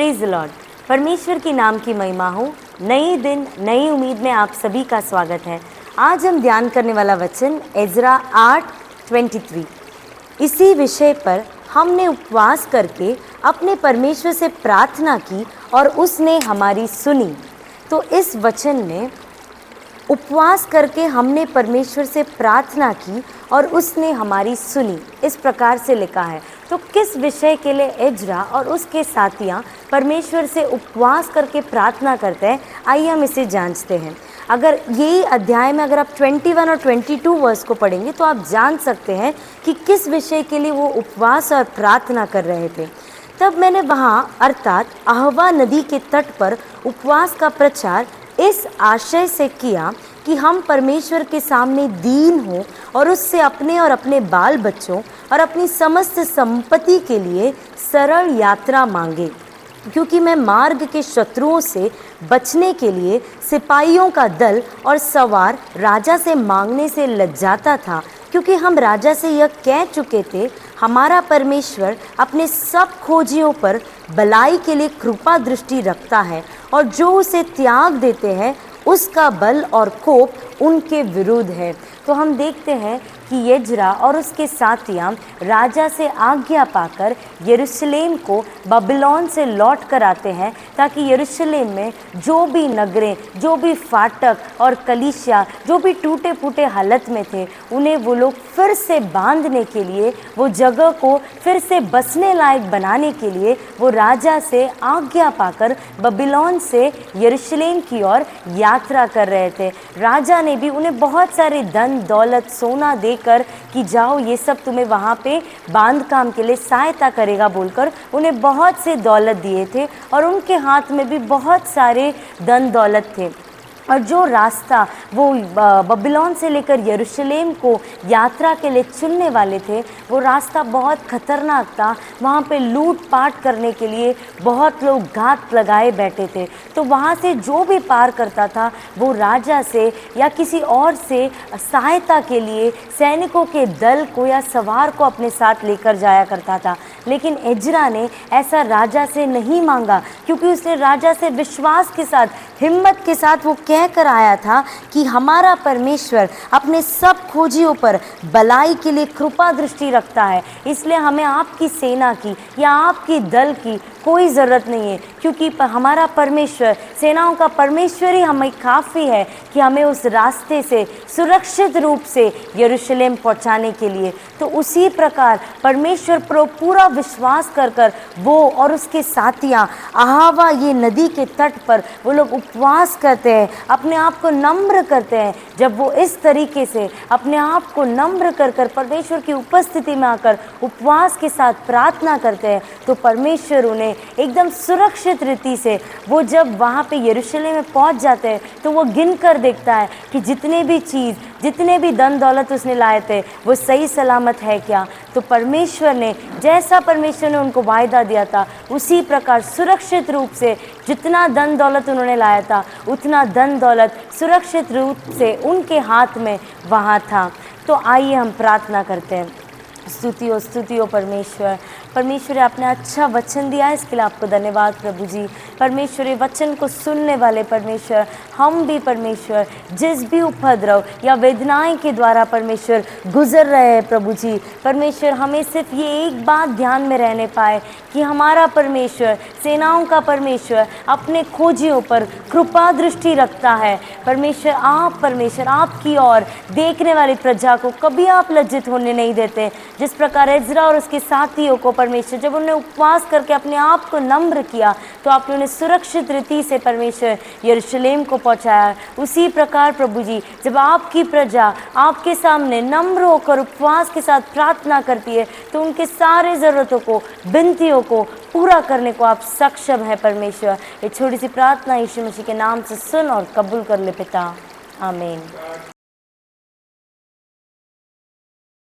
Praise the Lord. परमेश्वर की नाम की महिमा हो। नई दिन नई उम्मीद में आप सभी का स्वागत है। आज हम ध्यान करने वाला वचन एजरा 8:23। इसी विषय पर हमने उपवास करके अपने परमेश्वर से प्रार्थना की और उसने हमारी सुनी। तो इस वचन में उपवास करके हमने परमेश्वर से प्रार्थना की और उसने हमारी सुनी, इस प्रकार से लिखा है। तो किस विषय के लिए एजरा और उसके साथियाँ परमेश्वर से उपवास करके प्रार्थना करते हैं, आइए हम इसे जांचते हैं। अगर यही अध्याय में अगर आप 21 और 22 वर्स को पढ़ेंगे तो आप जान सकते हैं कि किस विषय के लिए वो उपवास और प्रार्थना कर रहे थे। तब मैंने वहाँ अर्थात अहवा नदी के तट पर उपवास का प्रचार इस आशय से किया कि हम परमेश्वर के सामने दीन हों और उससे अपने और अपने बाल बच्चों और अपनी समस्त संपत्ति के लिए सरल यात्रा मांगे, क्योंकि मैं मार्ग के शत्रुओं से बचने के लिए सिपाहियों का दल और सवार राजा से मांगने से लज्जाता था, क्योंकि हम राजा से यह कह चुके थे, हमारा परमेश्वर अपने सब खोजियों पर भलाई के लिए कृपा दृष्टि रखता है और जो उसे त्याग देते हैं उसका बल और कोप उनके विरुद्ध है। तो हम देखते हैं कि एजरा और उसके साथियाँ राजा से आज्ञा पाकर यरूशलेम को बबीलोन से लौट कर आते हैं, ताकि यरूशलेम में जो भी नगरें, जो भी फाटक और कलीसिया जो भी टूटे फूटे हालत में थे, उन्हें वो लोग फिर से बांधने के लिए, वो जगह को फिर से बसने लायक बनाने के लिए वो राजा से आज्ञा पाकर बबीलोन से यरूशलेम की ओर यात्रा कर रहे थे। राजा ने भी उन्हें बहुत सारे धन दौलत सोना देकर कि जाओ ये सब तुम्हें वहाँ पे बांध काम के लिए सहायता करेगा बोलकर उन्हें बहुत से दौलत दिए थे और उनके हाथ में भी बहुत सारे धन दौलत थे। और जो रास्ता वो बबीलोन से लेकर यरूशलेम को यात्रा के लिए चुनने वाले थे, वो रास्ता बहुत खतरनाक था। वहाँ पे लूट पाट करने के लिए बहुत लोग घात लगाए बैठे थे। तो वहाँ से जो भी पार करता था वो राजा से या किसी और से सहायता के लिए सैनिकों के दल को या सवार को अपने साथ लेकर जाया करता था। लेकिन एजरा ने ऐसा राजा से नहीं मांगा, क्योंकि उसने राजा से विश्वास के साथ, हिम्मत के साथ वो कह कर आया था कि हमारा परमेश्वर अपने सब खोजियों पर भलाई के लिए कृपा दृष्टि रखता है, इसलिए हमें आपकी सेना की या आपकी दल की कोई ज़रूरत नहीं है, क्योंकि हमारा परमेश्वर, सेनाओं का परमेश्वर ही हमें काफ़ी है कि हमें उस रास्ते से सुरक्षित रूप से यरूशलेम पहुंचाने के लिए। तो उसी प्रकार परमेश्वर पर पूरा विश्वास कर कर वो और उसके साथियाँ अहावा ये नदी के तट पर वो लोग उपवास करते हैं, अपने आप को नम्र करते हैं। जब वो इस तरीके से अपने आप को नम्र कर कर परमेश्वर की उपस्थिति में आकर उपवास के साथ प्रार्थना करते हैं, तो परमेश्वर उन्हें एकदम सुरक्षित रीति से, वो जब वहाँ पे यरूशलेम में पहुँच जाते हैं तो वो गिन कर देखता है कि जितने भी चीज़, जितने भी धन दौलत उसने लाए थे वो सही सलामत है क्या। तो परमेश्वर ने, जैसा परमेश्वर ने उनको वायदा दिया था, उसी प्रकार सुरक्षित रूप से जितना धन दौलत उन्होंने लाया था उतना धन दौलत सुरक्षित रूप से उनके हाथ में वहाँ था। तो आइए हम प्रार्थना करते हैं। स्तुति हो परमेश्वर। परमेश्वर आपने अच्छा वचन दिया है, इसके लिए आपको धन्यवाद प्रभु जी। परमेश्वर ये वचन को सुनने वाले परमेश्वर, हम भी परमेश्वर जिस भी उपद्रव या वेदनाएं के द्वारा परमेश्वर गुजर रहे हैं प्रभु जी, परमेश्वर हमें सिर्फ ये एक बात ध्यान में रहने पाए कि हमारा परमेश्वर, सेनाओं का परमेश्वर अपने खोजियों पर कृपा दृष्टि रखता है। परमेश्वर आप, परमेश्वर आपकी ओर देखने वाली प्रजा को कभी आप लज्जित होने नहीं देते। जिस प्रकार एजरा और उसके साथियों को परमेश्वर, जब उन्होंने उपवास करके अपने आप को नम्र किया तो आपने उन्हें सुरक्षित रीति से परमेश्वर यरूशलेम को पहुंचाया। उसी प्रकार प्रभु जी, जब आपकी प्रजा आपके सामने नम्र होकर उपवास के साथ प्रार्थना करती है तो उनके सारे ज़रूरतों को, विनतियों को पूरा करने को आप सक्षम है परमेश्वर। ये छोटी सी प्रार्थना यीशु मसीह के नाम से सुन और कबूल कर ले पिता, आमीन।